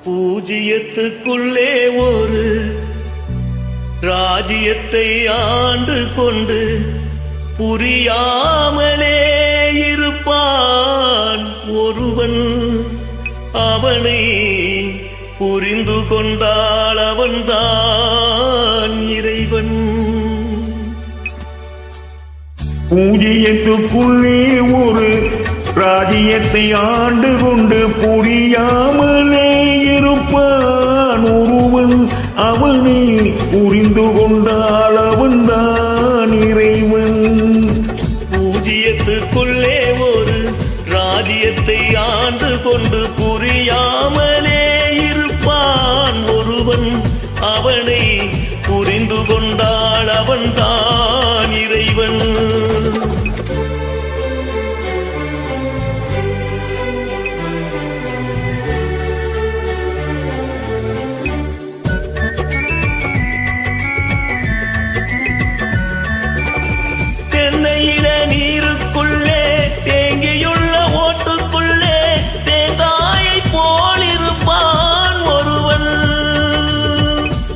பூஜ்ஜியத்துக்குள்ளே ஒரு ராஜ்யத்தை ஆண்டு கொண்டு புரியாமலே இருப்பான் ஒருவன். அவனை புரிந்து கொண்டால் அவன்தான் இறைவன். பூஜ்ஜியத்துக்குள்ளே ஒரு ராஜ்யத்தை ஆண்டு கொண்டு புரியாமலே இருப்பான் ஒருவன். அவனை புரிந்து கொண்டால் அவன்தான் இறைவன். பூஜ்ஜியத்துக்குள்ளே ஒரு ராஜ்யத்தை ஆண்டு கொண்டு புரியாமலே இருப்பான் ஒருவன். அவனை புரிந்து கொண்டால் அவன்தான் இறைவன். தென்னையில நீருக்குள்ளே தேங்கியுள்ள ஓட்டுக்குள்ளே தேங்காயை போலிருப்பான் ஒருவன்.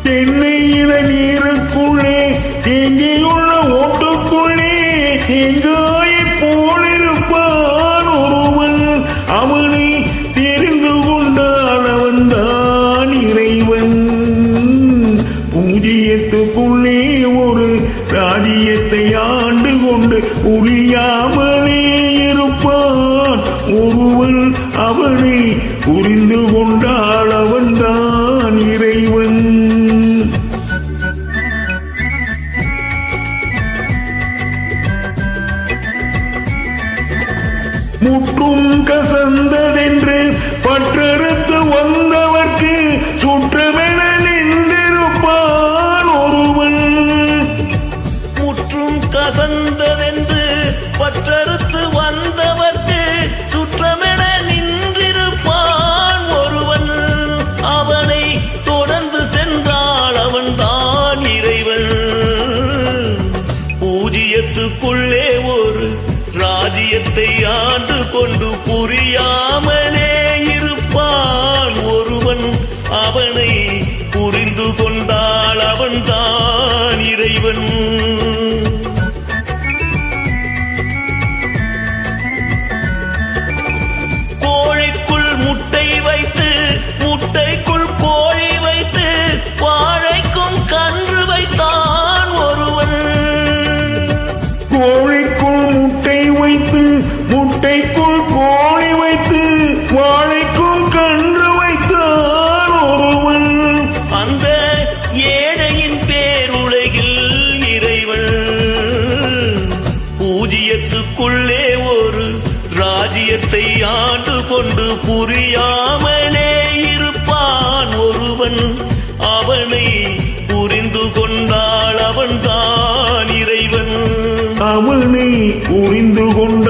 தென்னையில நீருக்குள்ளே தேங்கியுள்ள ஓட்டுக்குள்ளே தேங்காயை போலிருப்பான் ஒருவன். அவனை தெரிந்து கொண்டால் அவன்தான் இறைவன். பூஜ்ஜியத்துக்குள்ளே ஒரு ராஜ்யத்தை ஆண்டு கொண்டு புரியாமலே இருப்பான் ஒருவன். அவனை புரிந்து கொண்டால் அவன்தான் இறைவன். முற்றும் கசந்ததென்று பற்றறுத்து வந்தவர்க்கு சுற்றமென நின்றிருப்பான் ஒருவன். முற்றும் கசந்ததென்று பற்றறுத்து வந்தவர்க்கு சுற்றமென நின்றிருப்பான் ஒருவன். அவனை தொடர்ந்து சென்றால் அவன்தான் இறைவன். பூஜ்ஜியத்துக்குள்ளே ஒரு ராஜ்யத்தை ஆண்டு கொண்டு புரியாமலே இருப்பான் ஒருவன். அவனை புரிந்து கொண்டால் அவன்தான் இறைவன். கோழைக்குள் முட்டை வைத்து முட்டைக்குள் கோழி வைத்து வாழைக்கும் கன்று வைத்தான் ஒருவன். கோழிக்குள் முட்டை வைத்து முட்டைக்குள் கோழி வைத்து வாழைக்கும் கன்று வைத்தான் ஒருவன். அந்த ஏழையின் பேருலகில் இறைவன். பூஜ்ஜியத்துக்குள்ளே ஒரு ராஜ்யத்தை ஆண்டு கொண்டு புரியாமலே இருப்பான் ஒருவன். அவனை புரிந்து கொண்டால் அவன்தான் இறைவன். அவனை புரிந்து கொண்டு